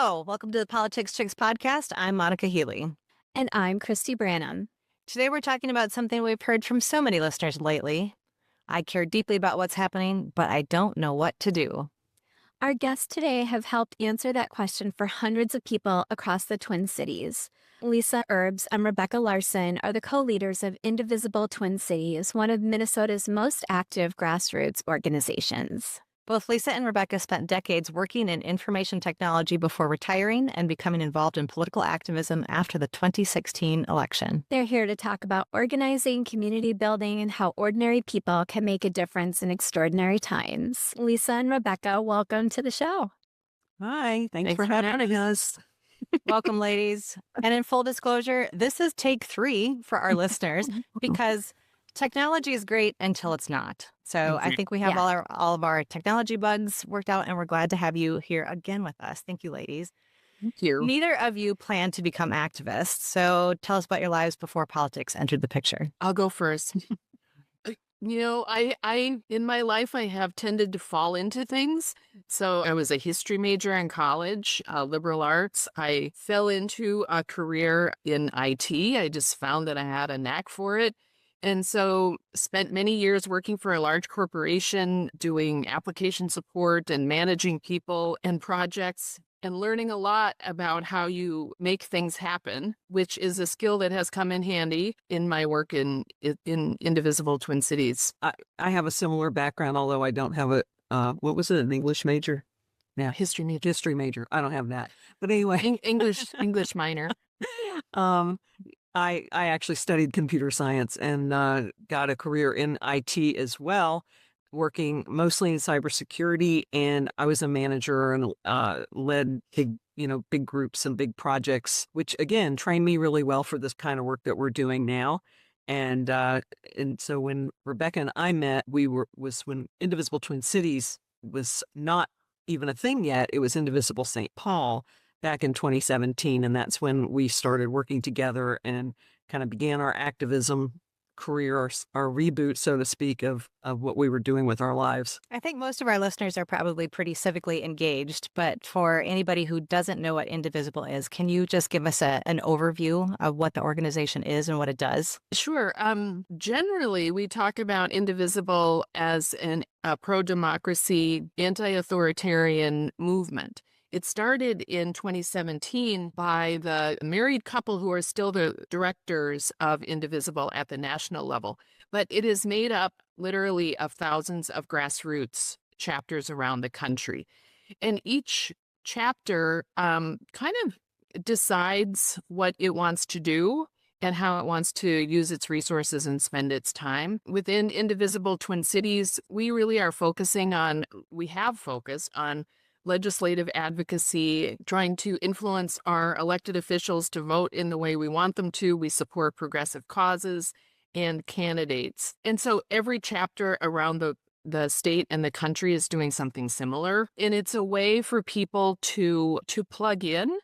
Hello, welcome to the Politics Chicks podcast. I'm Monica Healy. And I'm Christy Branham. Today we're talking about something we've heard from so many listeners lately. I care deeply about what's happening, but I don't know what to do. Our guests today have helped answer that question for hundreds of people across the Twin Cities. Lisa Erbes and Rebecca Larson are the co-leaders of Indivisible Twin Cities, one of Minnesota's most active grassroots organizations. Both Lisa and Rebecca spent decades working in information technology before retiring and becoming involved in political activism after the 2016 election. They're here to talk about organizing, community building, and how ordinary people can make a difference in extraordinary times. Lisa and Rebecca, welcome to the show. Hi, thanks for having us. Welcome, ladies. And in full disclosure, this is take 3 for our listeners because technology is great until it's not. So I think we have all of our technology bugs worked out, and we're glad to have you here again with us. Thank you, ladies. Thank you. Neither of you plan to become activists. So tell us about your lives before politics entered the picture. I'll go first. I in my life, I have tended to fall into things. So I was a history major in college, liberal arts. I fell into a career in IT. I just found that I had a knack for it. And so spent many years working for a large corporation, doing application support and managing people and projects and learning a lot about how you make things happen, which is a skill that has come in handy in my work in Indivisible Twin Cities. I have a similar background, although I don't have what was it, an English major? Yeah, history major. History major. I don't have that. But anyway. English minor. I actually studied computer science and got a career in IT as well, working mostly in cybersecurity. And I was a manager and led big groups and big projects, which again trained me really well for this kind of work that we're doing now. And so when Rebecca and I met, was when Indivisible Twin Cities was not even a thing yet. It was Indivisible St. Paul back in 2017. And that's when we started working together and kind of began our activism career, our reboot, so to speak, of what we were doing with our lives. I think most of our listeners are probably pretty civically engaged, but for anybody who doesn't know what Indivisible is, can you just give us an overview of what the organization is and what it does? Sure. Generally, we talk about Indivisible as a pro-democracy, anti-authoritarian movement. It started in 2017 by the married couple who are still the directors of Indivisible at the national level. But it is made up literally of thousands of grassroots chapters around the country. And each chapter kind of decides what it wants to do and how it wants to use its resources and spend its time. Within Indivisible Twin Cities, we have focused on legislative advocacy, trying to influence our elected officials to vote in the way we want them to. We support progressive causes and candidates. And so every chapter around the state and the country is doing something similar. And it's a way for people to plug in.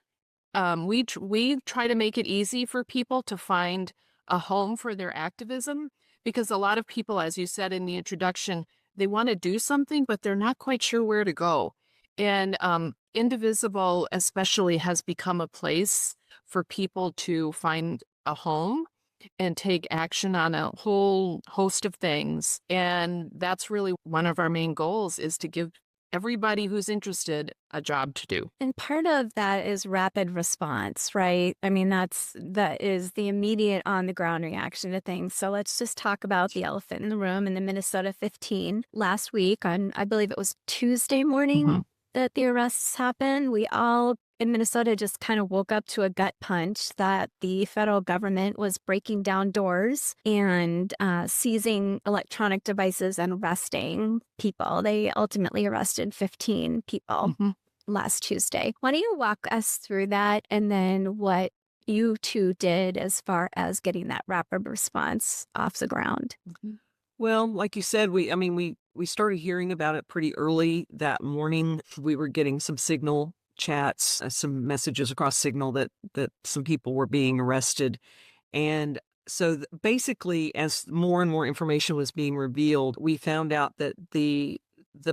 We try to make it easy for people to find a home for their activism, because a lot of people, as you said in the introduction, they want to do something, but they're not quite sure where to go. And Indivisible especially has become a place for people to find a home and take action on a whole host of things. And that's really one of our main goals, is to give everybody who's interested a job to do. And part of that is rapid response, right? I mean, that is the immediate on the ground reaction to things. So let's just talk about the elephant in the room in the Minnesota 15. Last week, I believe it was Tuesday morning, that the arrests happened. We all in Minnesota just kind of woke up to a gut punch that the federal government was breaking down doors and seizing electronic devices and arresting people. They ultimately arrested 15 people last Tuesday. Why don't you walk us through that, and then what you two did as far as getting that rapid response off the ground? Well, like you said, we started hearing about it pretty early that morning. We were getting some Signal chats, some messages across Signal that some people were being arrested. And so basically, as more and more information was being revealed, we found out that the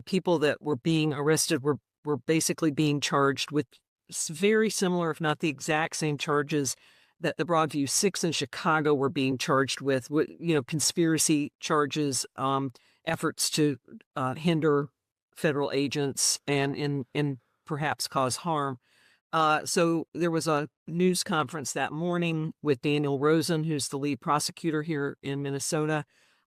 people that were being arrested were basically being charged with very similar, if not the exact same charges that the Broadview Six in Chicago were being charged with, conspiracy charges, efforts to hinder federal agents and perhaps cause harm. So there was a news conference that morning with Daniel Rosen, who's the lead prosecutor here in Minnesota.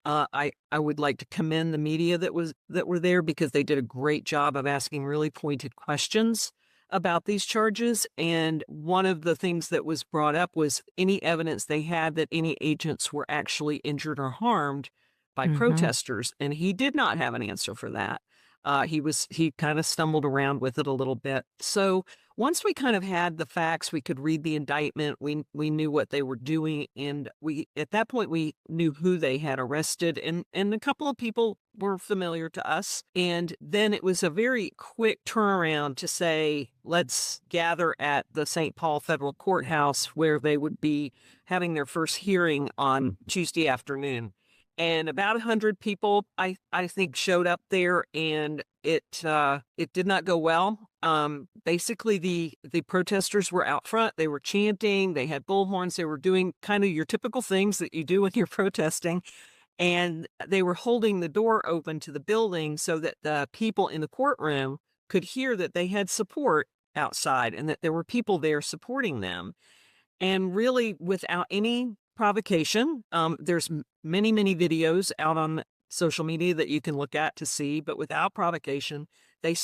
I would like to commend the media that were there, because they did a great job of asking really pointed questions about these charges. And one of the things that was brought up was any evidence they had that any agents were actually injured or harmed by protesters. And he did not have an answer for that. He kind of stumbled around with it a little bit. So once we kind of had the facts, we could read the indictment. We knew what they were doing, and at that point we knew who they had arrested, and a couple of people were familiar to us. And then it was a very quick turnaround to say, let's gather at the St. Paul Federal Courthouse, where they would be having their first hearing on Tuesday afternoon. And about 100 people, I think, showed up there, and it did not go well. Basically, the protesters were out front. They were chanting. They had bullhorns. They were doing kind of your typical things that you do when you're protesting. And they were holding the door open to the building so that the people in the courtroom could hear that they had support outside and that there were people there supporting them. And really, without any provocation, there's many videos out on social media that you can look at to see, but without provocation, they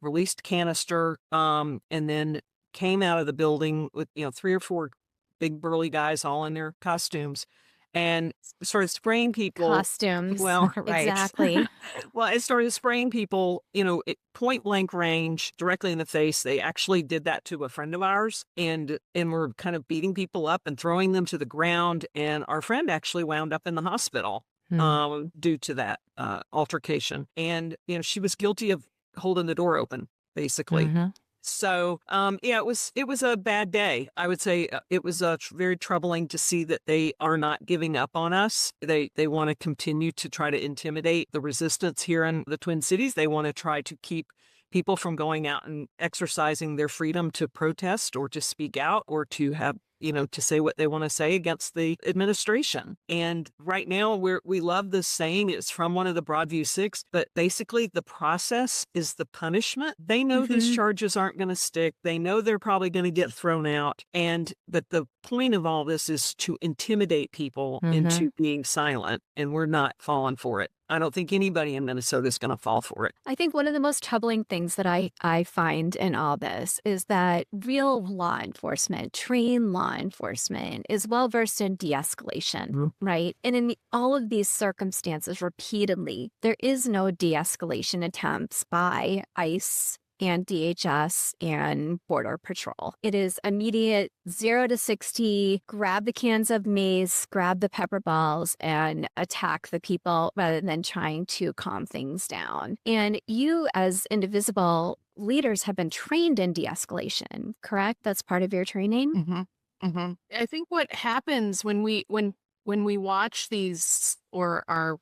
released canister, and then came out of the building with 3 or 4 big burly guys all in their costumes and started spraying people. Costumes. Well, right. Exactly. Well, it started spraying people, at point blank range, directly in the face. They actually did that to a friend of ours, and were kind of beating people up and throwing them to the ground. And our friend actually wound up in the hospital due to that altercation. And she was guilty of holding the door open, basically. So, it was a bad day. I would say it was very troubling to see that they are not giving up on us. They want to continue to try to intimidate the resistance here in the Twin Cities. They want to try to keep people from going out and exercising their freedom to protest or to speak out or to have, to say what they want to say against the administration. And right now we love this saying. It's from one of the Broadview Six, but basically the process is the punishment. They know these charges aren't going to stick. They know they're probably going to get thrown out. But the point of all this is to intimidate people into being silent, and we're not falling for it. I don't think anybody in Minnesota is going to fall for it. I think one of the most troubling things that I find in all this is that real law enforcement, trained law enforcement, is well-versed in de-escalation, right? And in all of these circumstances, repeatedly, there is no de-escalation attempts by ICE and DHS and Border Patrol. It is immediate 0 to 60, grab the cans of mace, grab the pepper balls, and attack the people rather than trying to calm things down. And you, as Indivisible leaders, have been trained in de-escalation, correct? That's part of your training? I think what happens when we watch these or are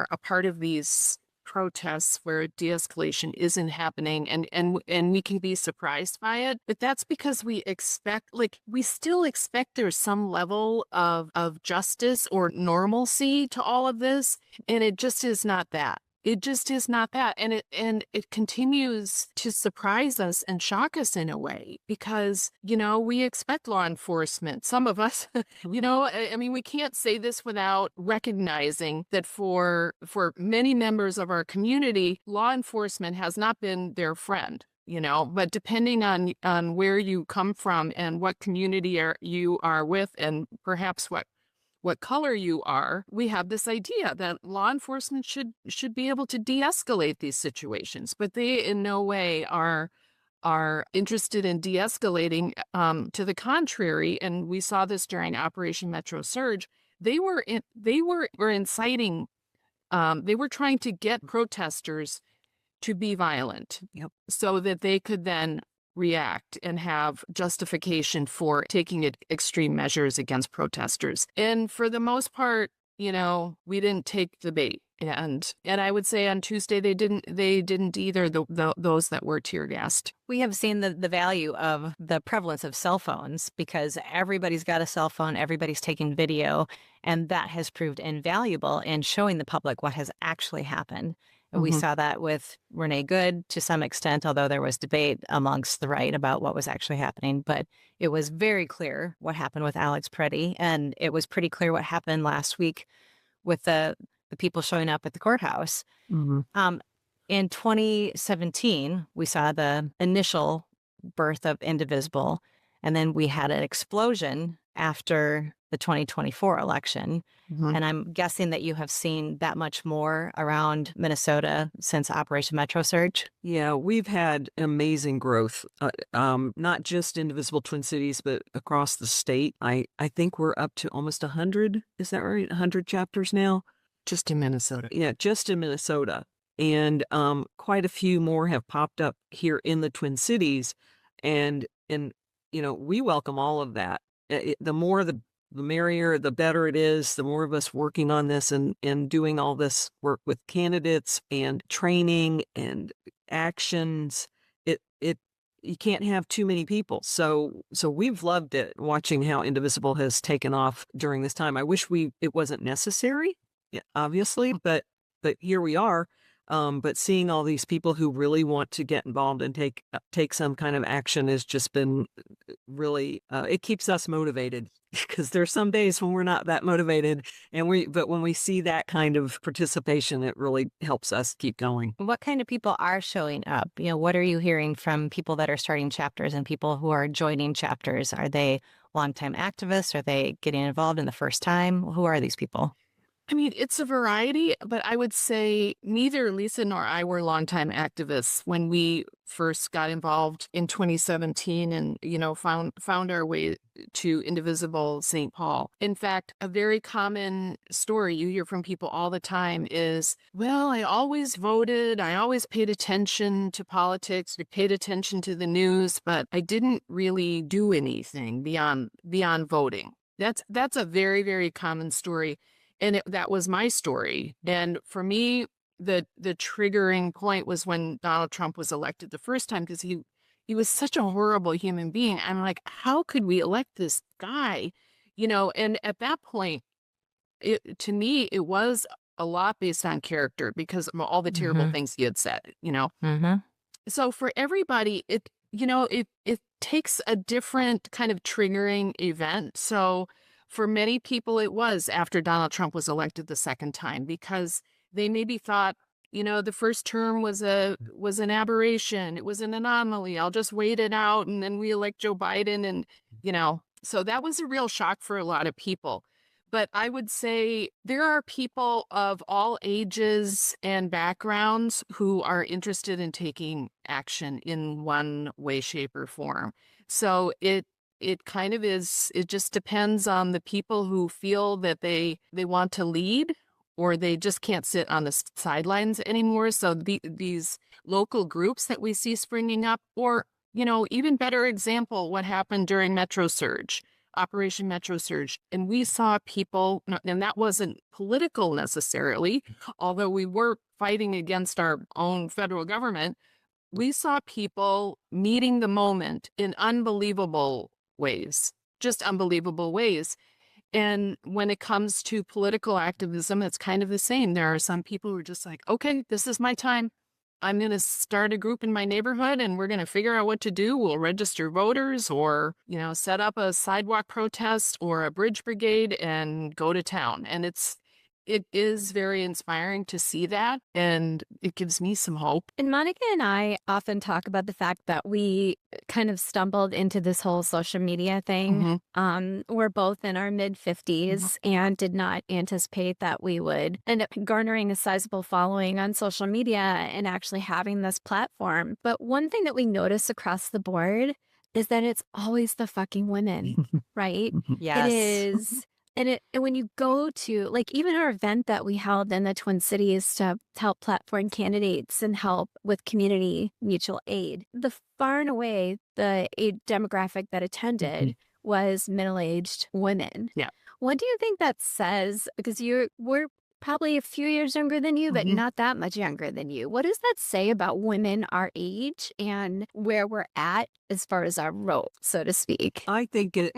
a part of these protests where de-escalation isn't happening and we can be surprised by it, but that's because we still expect there's some level of justice or normalcy to all of this, and it just is not that. It just is not that. And it continues to surprise us and shock us in a way because, we expect law enforcement. Some of us, we can't say this without recognizing that for many members of our community, law enforcement has not been their friend. But depending on where you come from and what community you are with and perhaps what color you are, we have this idea that law enforcement should be able to de-escalate these situations, but they in no way are interested in de-escalating. To the contrary, and we saw this during Operation Metro Surge, they were inciting. They were trying to get protesters to be violent, so that they could then react and have justification for taking extreme measures against protesters. And for the most part, we didn't take the bait. And I would say on Tuesday they didn't either, those that were tear gassed. We have seen the value of the prevalence of cell phones because everybody's got a cell phone, everybody's taking video, and that has proved invaluable in showing the public what has actually happened. And we saw that with Renee Good to some extent, although there was debate amongst the right about what was actually happening. But it was very clear what happened with Alex Preddy, and it was pretty clear what happened last week with the people showing up at the courthouse. In 2017, we saw the initial birth of Indivisible, and then we had an explosion after the 2024 election. And I'm guessing that you have seen that much more around Minnesota since Operation Metro Surge. Yeah, we've had amazing growth, not just Indivisible Twin Cities, but across the state. I think we're up to almost 100. Is that right? 100 chapters now? Just in Minnesota. Yeah, just in Minnesota. And quite a few more have popped up here in the Twin Cities. And we welcome all of that. The more the merrier, the better it is, the more of us working on this and doing all this work with candidates and training and actions. You can't have too many people. So we've loved it, watching how Indivisible has taken off during this time. I wish it wasn't necessary, obviously, but here we are. But seeing all these people who really want to get involved and take some kind of action has just been really, it keeps us motivated, because there's some days when we're not that motivated, but when we see that kind of participation, it really helps us keep going. What kind of people are showing up? What are you hearing from people that are starting chapters and people who are joining chapters? Are they longtime activists? Are they getting involved in the first time? Who are these people? I mean, it's a variety, but I would say neither Lisa nor I were longtime activists when we first got involved in 2017 and, found our way to Indivisible St. Paul. In fact, a very common story you hear from people all the time is, well, I always voted. I always paid attention to politics. I paid attention to the news, but I didn't really do anything beyond voting. That's a very, very common story. And that was my story. And for me, the triggering point was when Donald Trump was elected the first time, because he was such a horrible human being. I'm like, how could we elect this guy? And at that point, to me, it was a lot based on character because of all the terrible things he had said, So for everybody, it takes a different kind of triggering event. So for many people, it was after Donald Trump was elected the second time, because they maybe thought, the first term was an aberration. It was an anomaly. I'll just wait it out, and then we elect Joe Biden. And, so that was a real shock for a lot of people. But I would say there are people of all ages and backgrounds who are interested in taking action in one way, shape, or form. So it kind of is, it just depends on the people who feel that they want to lead, or they just can't sit on the sidelines anymore. So these local groups that we see springing up, or, even better example, what happened during Metro Surge, Operation Metro Surge. And we saw people, and that wasn't political necessarily, although we were fighting against our own federal government. We saw people meeting the moment in unbelievable ways, just unbelievable ways. And when it comes to political activism, it's kind of the same. There are some people who are just like, okay, this is my time. I'm going to start a group in my neighborhood and we're going to figure out what to do. We'll register voters, or, set up a sidewalk protest or a bridge brigade and go to town. And it is very inspiring to see that, and it gives me some hope. And Monica and I often talk about the fact that we kind of stumbled into this whole social media thing. We're both in our mid-50s and did not anticipate that we would end up garnering a sizable following on social media and actually having this platform. But one thing that we notice across the board is that it's always the fucking women, right? Yes. It is. And when you go to, like, even our event that we held in the Twin Cities to help platform candidates and help with community mutual aid, the far and away, the age demographic that attended was middle-aged women. Yeah. What do you think that says? Because we're probably a few years younger than you, but Mhm. not that much younger than you. What does that say about women our age and where we're at as far as our role, so to speak? I think it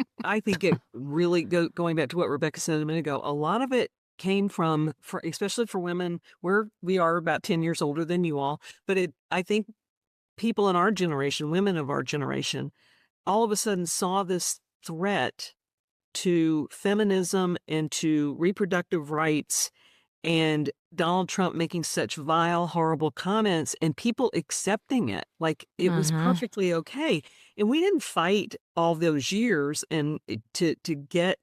really going back to what Rebecca said a minute ago, a lot of it came from, especially for women, we are about 10 years older than you all, but I think people in our generation, women of our generation, all of a sudden saw this threat to feminism and to reproductive rights and Donald Trump making such vile, horrible comments and people accepting it like it was Mm-hmm. perfectly okay. And we didn't fight all those years and to get,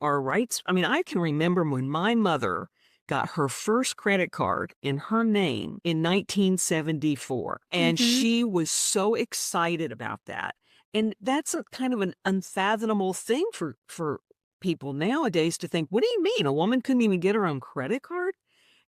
our rights. I mean, I can remember when my mother got her first credit card in her name in 1974, and Mm-hmm. she was so excited about that. And that's a kind of an unfathomable thing for people nowadays to think, what do you mean? A woman couldn't even get her own credit card?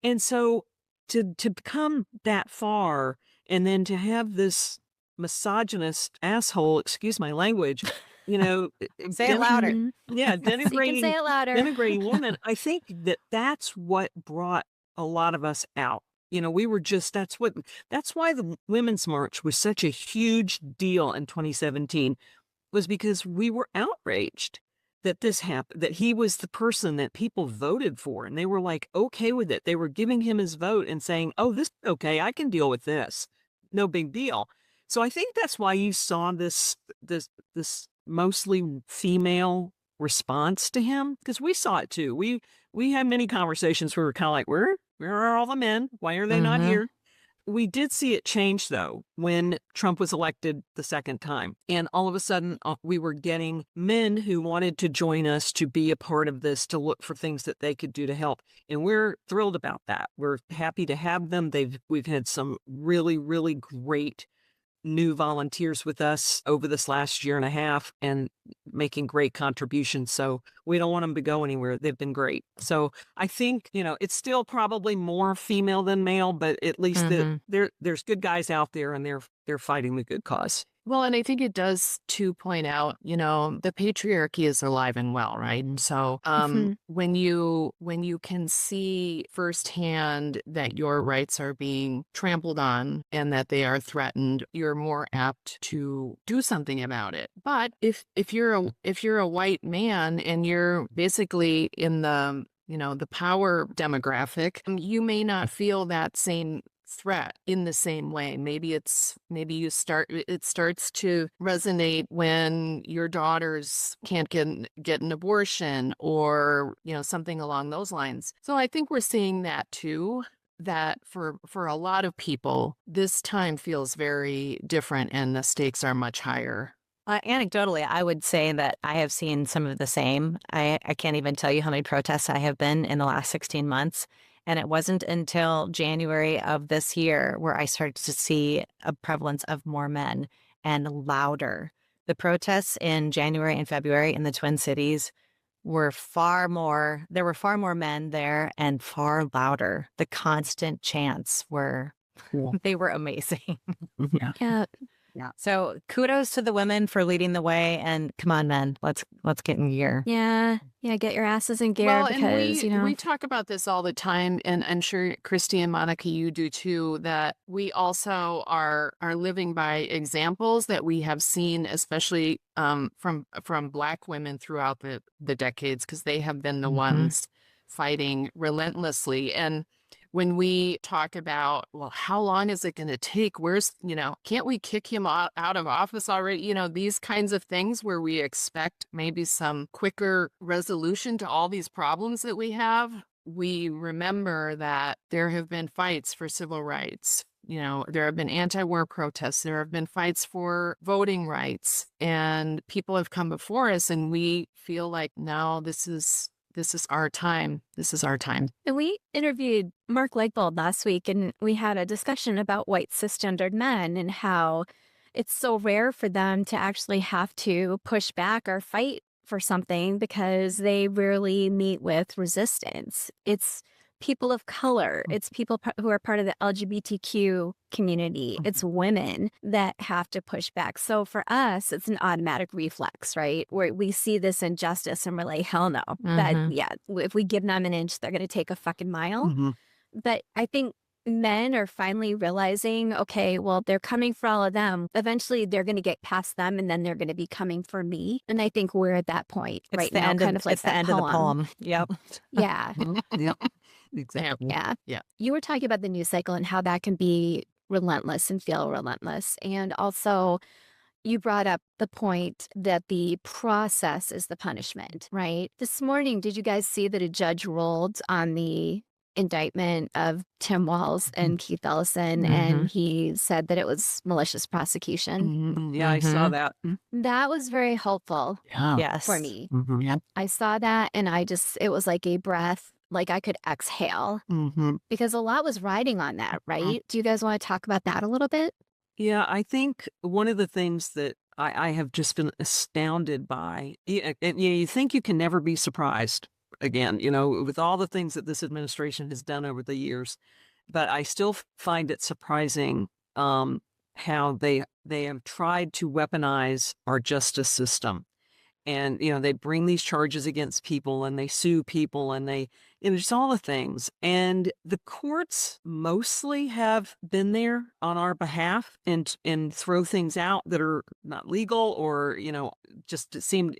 And so to come that far and then to have this misogynist asshole, excuse my language, Say it louder. yeah, So you can say it louder. denigrating women, I think that's what brought a lot of us out. We were just, that's why the Women's March was such a huge deal in 2017, was because we were outraged that this happened, that he was the person that people voted for. And they were like, okay with it. They were giving him his vote and saying, oh, this, okay, I can deal with this. No big deal. So I think that's why you saw this mostly female response to him, because we saw it too. We had many conversations where we were kind of like, where are all the men? Why are they not Mm-hmm. here? We did see it change, though, when Trump was elected the second time. And all of a sudden, we were getting men who wanted to join us to be a part of this, to look for things that they could do to help. And we're thrilled about that. We're happy to have them. We've had some really, really great new volunteers with us over this last year and a half and making great contributions. So we don't want them to go anywhere. They've been great. So I think, it's still probably more female than male, but at least there's good guys out there and they're fighting the good cause. Well, and I think it does to point out, the patriarchy is alive and well, right? And so Mhm. when you can see firsthand that your rights are being trampled on and that they are threatened, you're more apt to do something about it. But if you're a white man and you're basically in the power demographic, you may not feel that same threat in the same way. Maybe it starts to resonate when your daughters can't get an abortion or, something along those lines. So I think we're seeing that too, that for a lot of people, this time feels very different and the stakes are much higher. Anecdotally, I would say that I have seen some of the same. I can't even tell you how many protests I have been in the last 16 months. And it wasn't until January of this year where I started to see a prevalence of more men and louder. The protests in January and February in the Twin Cities were there were far more men there and far louder. The constant chants they were amazing. Yeah. Yeah. So kudos to the women for leading the way, and come on, men, let's get in gear. Yeah. Yeah. Get your asses in gear Well, because, and we talk about this all the time, and I'm sure Christy and Monica, you do too, that we also are living by examples that we have seen, especially from Black women throughout the decades, because they have been the ones fighting relentlessly. And when we talk about, well, how long is it going to take? Can't we kick him out of office already? These kinds of things where we expect maybe some quicker resolution to all these problems that we have. We remember that there have been fights for civil rights. There have been anti-war protests. There have been fights for voting rights, and people have come before us, and we feel like now this is our time. This is our time. And we interviewed Mark Legbold last week, and we had a discussion about white cisgendered men and how it's so rare for them to actually have to push back or fight for something because they rarely meet with resistance. It's people of color. It's people who are part of the LGBTQ community. It's women that have to push back. So for us, it's an automatic reflex, right? Where we see this injustice and we're like, hell no. That, yeah, if we give them an inch, they're going to take a fucking mile. But I think men are finally realizing, okay, well, they're coming for all of them. Eventually, they're going to get past them, and then they're going to be coming for me. And I think we're at that point right now, kind of like it's the end of the poem. Yep. Yeah. Yep. Exactly. Yeah. You were talking about the news cycle and how that can be relentless and feel relentless. And also, you brought up the point that the process is the punishment, right? This morning, did you guys see that a judge ruled on the indictment of Tim Walz and Keith Ellison, and he said that it was malicious prosecution? Yeah, I saw that. That was very hopeful Yes. for me. Yeah. I saw that and it was like a breath, like I could exhale, because a lot was riding on that, right? Do you guys want to talk about that a little bit? Yeah, I think one of the things that I have just been astounded by, and you think you can never be surprised again, with all the things that this administration has done over the years, but I still find it surprising how they have tried to weaponize our justice system. And, they bring these charges against people and they sue people and they, just all the things. And the courts mostly have been there on our behalf and throw things out that are not legal or, just seem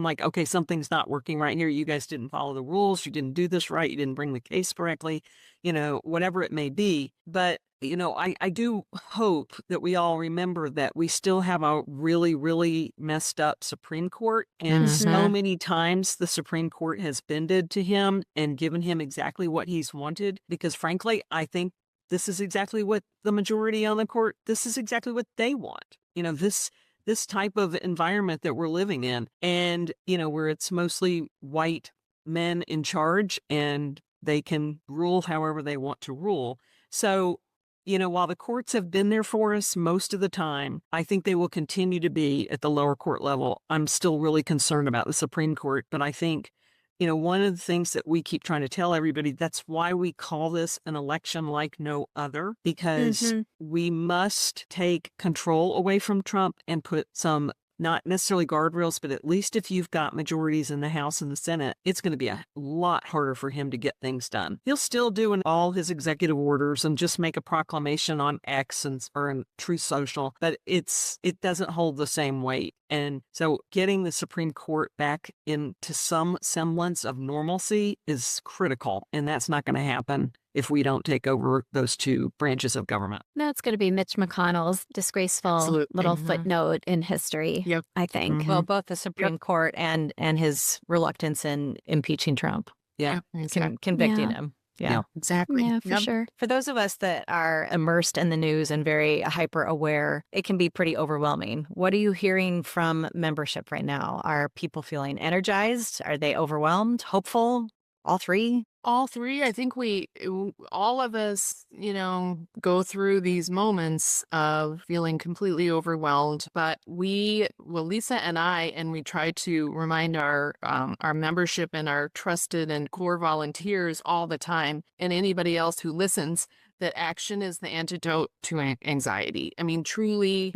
like, okay, something's not working right here. You guys didn't follow the rules. You didn't do this right. You didn't bring the case correctly, whatever it may be. But I do hope that we all remember that we still have a really, really messed up Supreme Court. And so many times the Supreme Court has bended to him and given him exactly what he's wanted. Because frankly, I think this is exactly what the majority on the court, this is exactly what they want. This type of environment that we're living in and, where it's mostly white men in charge and they can rule however they want to rule. So, while the courts have been there for us most of the time, I think they will continue to be at the lower court level. I'm still really concerned about the Supreme Court, but I think, one of the things that we keep trying to tell everybody, that's why we call this an election like no other, because we must take control away from Trump and put some, not necessarily guardrails, but at least if you've got majorities in the House and the Senate, it's going to be a lot harder for him to get things done. He'll still do all his executive orders and just make a proclamation on X or in Truth Social, but it doesn't hold the same weight. And so getting the Supreme Court back into some semblance of normalcy is critical, and that's not going to happen if we don't take over those two branches of government. That's going to be Mitch McConnell's disgraceful little footnote in history, I think. Well, both the Supreme Court and his reluctance in impeaching Trump. Yeah. Convicting him. Yeah, exactly. Yeah, for sure. For those of us that are immersed in the news and very hyper aware, it can be pretty overwhelming. What are you hearing from membership right now? Are people feeling energized? Are they overwhelmed? Hopeful? All three? All three. I think all of us, go through these moments of feeling completely overwhelmed. But Lisa and I, and we try to remind our membership and our trusted and core volunteers all the time, and anybody else who listens, that action is the antidote to anxiety. I mean, truly,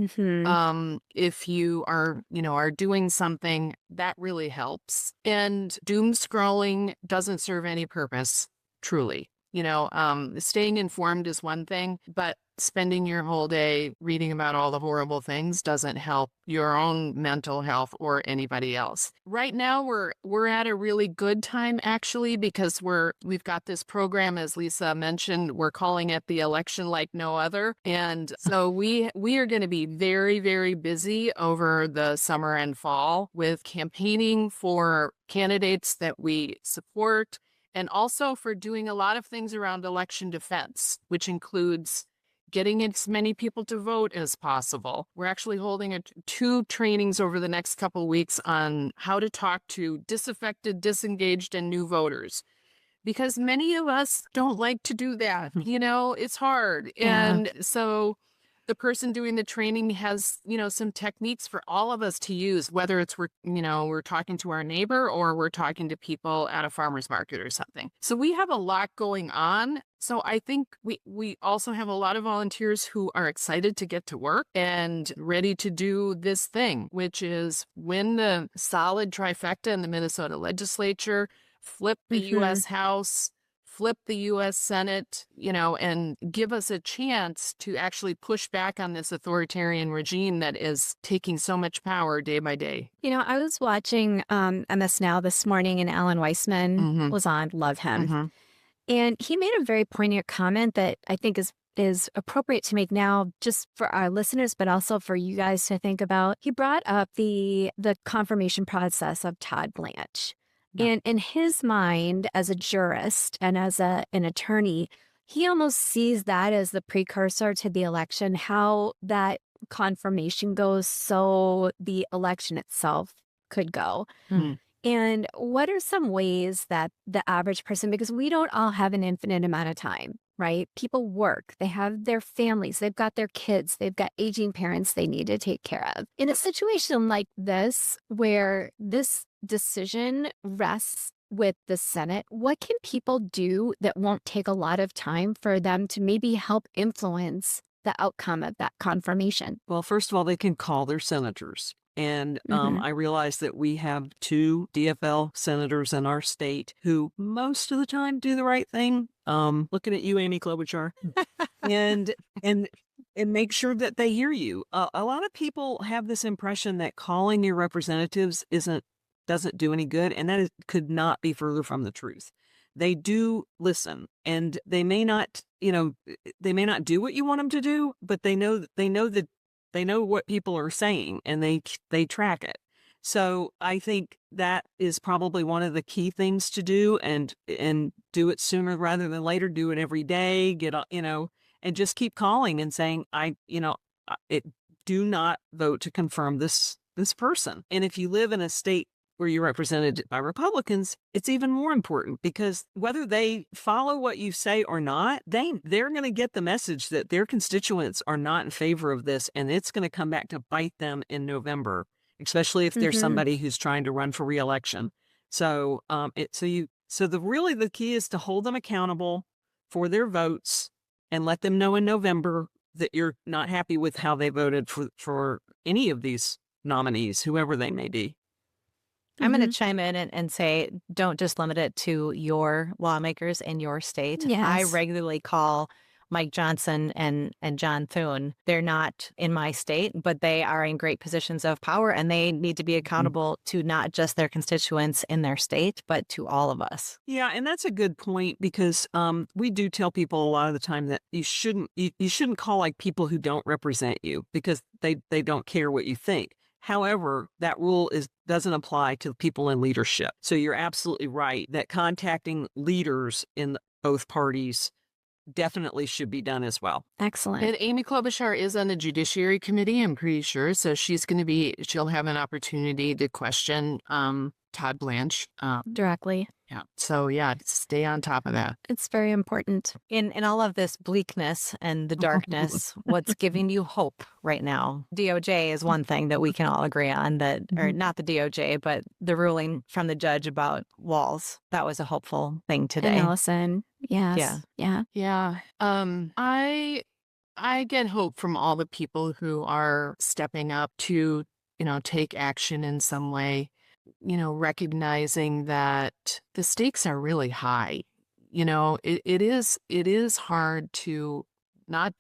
if you are doing something, that really helps. And doom scrolling doesn't serve any purpose, truly. Staying informed is one thing, but spending your whole day reading about all the horrible things doesn't help your own mental health or anybody else. Right now, we're at a really good time, actually, because we've got this program, as Lisa mentioned, we're calling it the election like no other. And so we are going to be very, very busy over the summer and fall with campaigning for candidates that we support, and also for doing a lot of things around election defense, which includes getting as many people to vote as possible. We're actually holding 2 trainings over the next couple of weeks on how to talk to disaffected, disengaged, and new voters. Because many of us don't like to do that. It's hard. And so the person doing the training has, some techniques for all of us to use, whether it's we're talking to our neighbor or we're talking to people at a farmer's market or something. So we have a lot going on. So I think we also have a lot of volunteers who are excited to get to work and ready to do this thing, which is win the solid trifecta in the Minnesota legislature, flip the U.S. House, flip the U.S. Senate, and give us a chance to actually push back on this authoritarian regime that is taking so much power day by day. I was watching MS Now this morning, and Alan Weissman was on. Love him. And he made a very poignant comment that I think is appropriate to make now, just for our listeners, but also for you guys to think about. He brought up the confirmation process of Todd Blanche. Yeah. And in his mind, as a jurist and as an attorney, he almost sees that as the precursor to the election, how that confirmation goes, so the election itself could go. And what are some ways that the average person, because we don't all have an infinite amount of time, right? People work, they have their families, they've got their kids, they've got aging parents they need to take care of. In a situation like this, where this decision rests with the Senate, what can people do that won't take a lot of time for them to maybe help influence the outcome of that confirmation? Well, first of all, they can call their senators. And I realize that we have 2 DFL senators in our state who most of the time do the right thing. Looking at you, Amy Klobuchar, and make sure that they hear you. A lot of people have this impression that calling your representatives doesn't do any good, and that could not be further from the truth. They do listen, and they may not do what you want them to do, but they know what people are saying, and they track it. So I think that is probably one of the key things to do, and do it sooner rather than later. Do it every day. And just keep calling and saying, do not vote to confirm this person. And if you live in a state where you're represented by Republicans, it's even more important, because whether they follow what you say or not, they're going to get the message that their constituents are not in favor of this, and it's going to come back to bite them in November, especially if there's somebody who's trying to run for re-election. So, the key is to hold them accountable for their votes and let them know in November that you're not happy with how they voted for any of these nominees, whoever they may be. I'm going to chime in and say, don't just limit it to your lawmakers in your state. Yes. I regularly call Mike Johnson and John Thune. They're not in my state, but they are in great positions of power, and they need to be accountable to not just their constituents in their state, but to all of us. Yeah, and that's a good point, because we do tell people a lot of the time that you shouldn't call people who don't represent you, because they don't care what you think. However, that rule doesn't apply to people in leadership. So you're absolutely right that contacting leaders in both parties definitely should be done as well. Excellent. And Amy Klobuchar is on the Judiciary Committee, I'm pretty sure. So she'll have an opportunity to question Todd Blanche directly. Yeah. So stay on top of that. It's very important. In all of this bleakness and the darkness, what's giving you hope right now? DOJ is one thing that we can all agree on, or not the DOJ, but the ruling from the judge about walls. That was a hopeful thing today. And Larson. Yes. Yeah. I get hope from all the people who are stepping up to, take action in some way. Recognizing that the stakes are really high. It is hard to not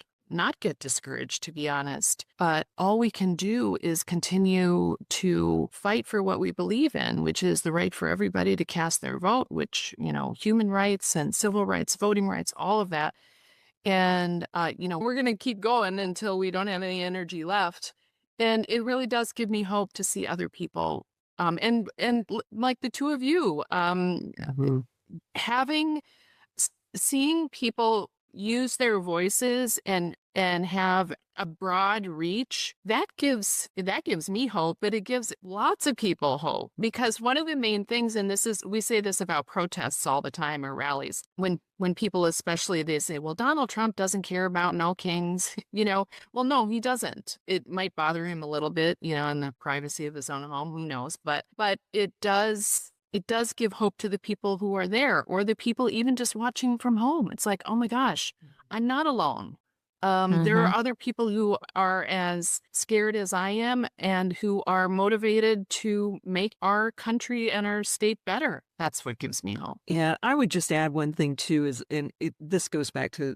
get discouraged, to be honest. But all we can do is continue to fight for what we believe in, which is the right for everybody to cast their vote, which, human rights and civil rights, voting rights, all of that. And, we're going to keep going until we don't have any energy left. And it really does give me hope to see other people and like the two of you, seeing people use their voices and and have a broad reach, that gives me hope, but it gives lots of people hope. Because one of the main things, and we say this about protests all the time, or rallies, when people, especially, they say, well, Donald Trump doesn't care about no kings, well, no, he doesn't. It might bother him a little bit, in the privacy of his own home, who knows, but it does give hope to the people who are there, or the people even just watching from home. It's like, oh my gosh, I'm not alone. There are other people who are as scared as I am and who are motivated to make our country and our state better. That's what gives me hope. Yeah, I would just add one thing too, this goes back to,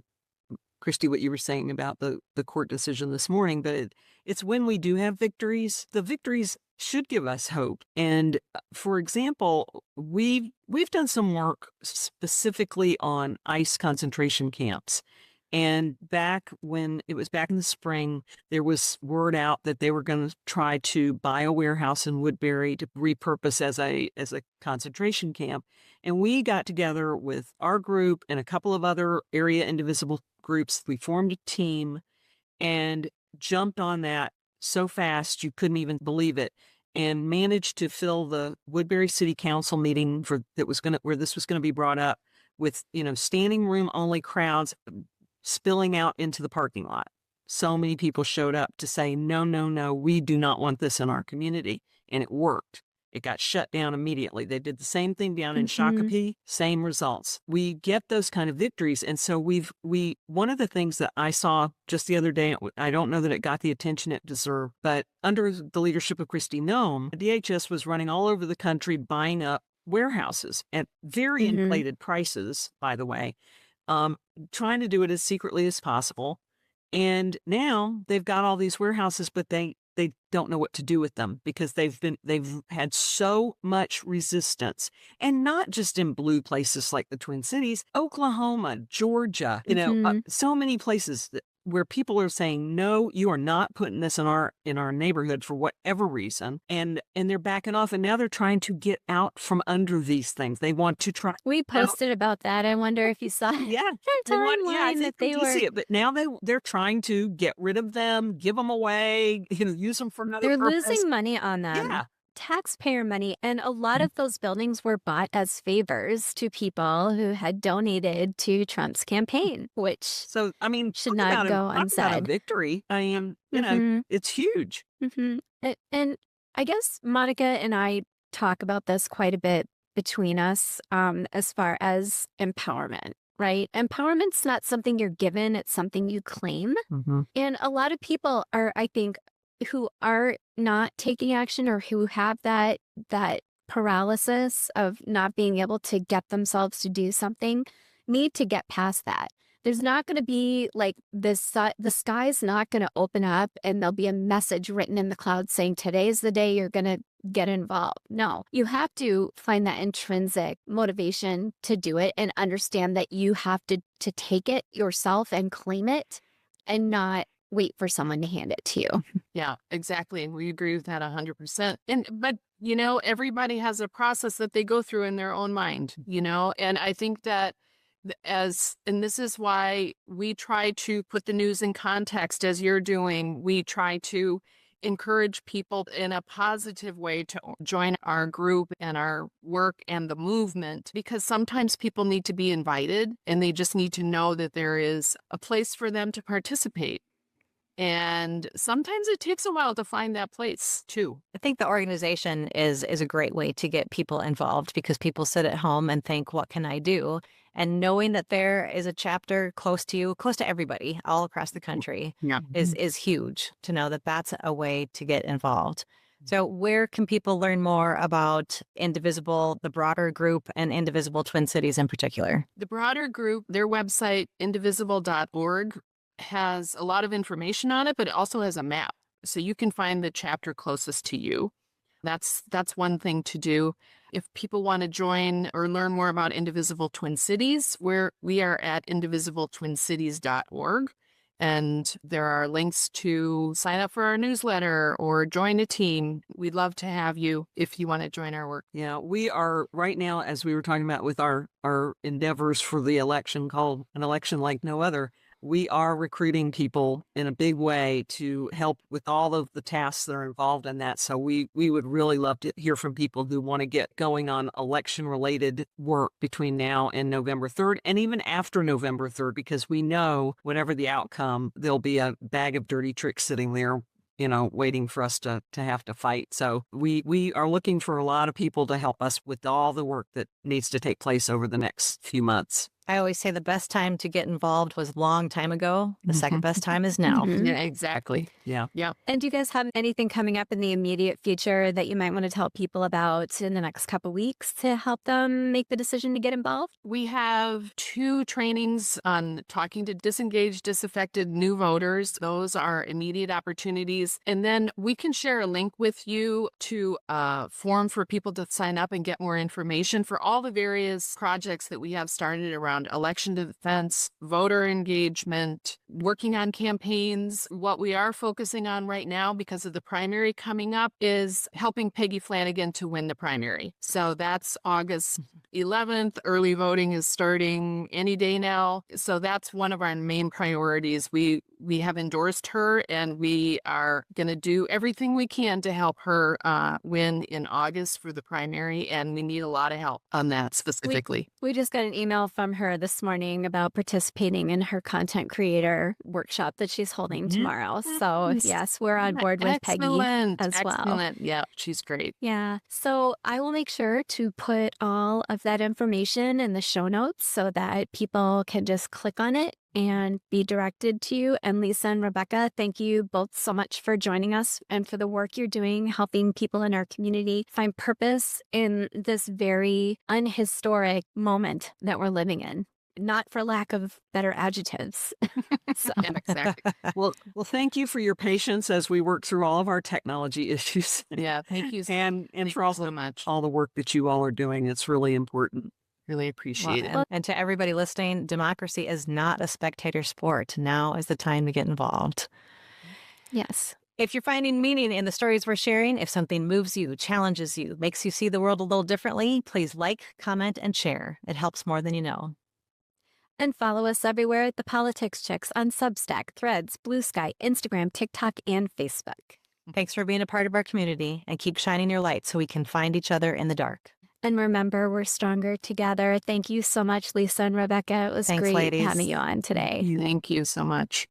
Christy, what you were saying about the court decision this morning, but it's when we do have victories, the victories should give us hope. And for example, we've done some work specifically on ICE concentration camps. And back in the spring, there was word out that they were going to try to buy a warehouse in Woodbury to repurpose as a concentration camp. And we got together with our group and a couple of other area Indivisible groups. We formed a team and jumped on that so fast you couldn't even believe it, and managed to fill the Woodbury City Council meeting where this was going to be brought up with, standing room only crowds spilling out into the parking lot. So many people showed up to say, no, no, no, we do not want this in our community. And it worked. It got shut down immediately. They did the same thing down in Shakopee, same results. We get those kind of victories. And so one of the things that I saw just the other day, I don't know that it got the attention it deserved, but under the leadership of Kristi Noem, DHS was running all over the country buying up warehouses at very inflated prices, by the way, trying to do it as secretly as possible. And now they've got all these warehouses, but they don't know what to do with them because they've had so much resistance, and not just in blue places like the Twin Cities, Oklahoma, Georgia, so many places where people are saying, no, you are not putting this in our neighborhood for whatever reason. And they're backing off, and now they're trying to get out from under these things. They want to try. We posted about that. I wonder if you saw it. Yeah. I think they were. See it, but now they're trying to get rid of them, give them away, use them for another purpose. They're losing money on them. Yeah. Taxpayer money, and a lot of those buildings were bought as favors to people who had donated to Trump's campaign, which should not go unsaid. Victory. I am, it's huge. And I guess Monica and I talk about this quite a bit between us, as far as empowerment. Right? Empowerment's not something you're given, it's something you claim. And a lot of people are, I think, who are not taking action, or who have that paralysis of not being able to get themselves to do something, need to get past that. There's not going to be like this, the sky's not going to open up and there'll be a message written in the clouds saying, today's the day you're going to get involved. No, you have to find that intrinsic motivation to do it, and understand that you have to take it yourself and claim it, and not wait for someone to hand it to you. Yeah, exactly. And we agree with that 100%. But everybody has a process that they go through in their own mind, and I think that and this is why we try to put the news in context as you're doing. We try to encourage people in a positive way to join our group and our work and the movement, because sometimes people need to be invited, and they just need to know that there is a place for them to participate. And sometimes it takes a while to find that place too. I think the organization is a great way to get people involved, because people sit at home and think, what can I do? And knowing that there is a chapter close to you, close to everybody all across the country, is huge, to know that that's a way to get involved. So where can people learn more about Indivisible, the broader group, and Indivisible Twin Cities in particular? The broader group, their website, indivisible.org, has a lot of information on it, but it also has a map. So you can find the chapter closest to you. That's one thing to do. If people want to join or learn more about Indivisible Twin Cities, we are at indivisible.twincities.org. And there are links to sign up for our newsletter or join a team. We'd love to have you if you want to join our work. Yeah, we are right now, as we were talking about with our endeavors for the election, called An Election Like No Other. we are recruiting people in a big way to help with all of the tasks that are involved in that. So we would really love to hear from people who want to get going on election-related work between now and November 3rd, and even after November 3rd, because we know whatever the outcome, there'll be a bag of dirty tricks sitting there, waiting for us to have to fight. So we are looking for a lot of people to help us with all the work that needs to take place over the next few months. I always say the best time to get involved was a long time ago. The second best time is now. Yeah, exactly. Yeah. And do you guys have anything coming up in the immediate future that you might want to tell people about in the next couple of weeks to help them make the decision to get involved? We have 2 trainings on talking to disengaged, disaffected new voters. Those are immediate opportunities. And then we can share a link with you to a form for people to sign up and get more information for all the various projects that we have started around election defense, voter engagement, working on campaigns. What we are focusing on right now, because of the primary coming up, is helping Peggy Flanagan to win the primary. So that's August 11th. Early voting is starting any day now. So that's one of our main priorities. We have endorsed her, and we are going to do everything we can to help her win in August for the primary, and we need a lot of help on that specifically. We just got an email from her this morning about participating in her content creator workshop that she's holding tomorrow. So yes, we're on board with Peggy as well. Excellent. Yeah, she's great. Yeah. So I will make sure to put all of that information in the show notes so that people can just click on it and be directed to you. And Lisa and Rebecca, thank you both so much for joining us and for the work you're doing, helping people in our community find purpose in this very unhistoric moment that we're living in. Not for lack of better adjectives. So. Yeah, exactly. Well, thank you for your patience as we work through all of our technology issues. Yeah, thank you. And Thank for you also so much. all the work that you all are doing. It's really important. Really appreciate it. And to everybody listening, democracy is not a spectator sport. Now is the time to get involved. Yes. If you're finding meaning in the stories we're sharing, if something moves you, challenges you, makes you see the world a little differently, please like, comment, and share. It helps more than you know. And follow us everywhere at The Politics Chicks on Substack, Threads, Blue Sky, Instagram, TikTok, and Facebook. Thanks for being a part of our community, and keep shining your light so we can find each other in the dark. And remember, we're stronger together. Thank you so much, Lisa and Rebecca. It was Thanks, great ladies. having you on today. Thank you so much.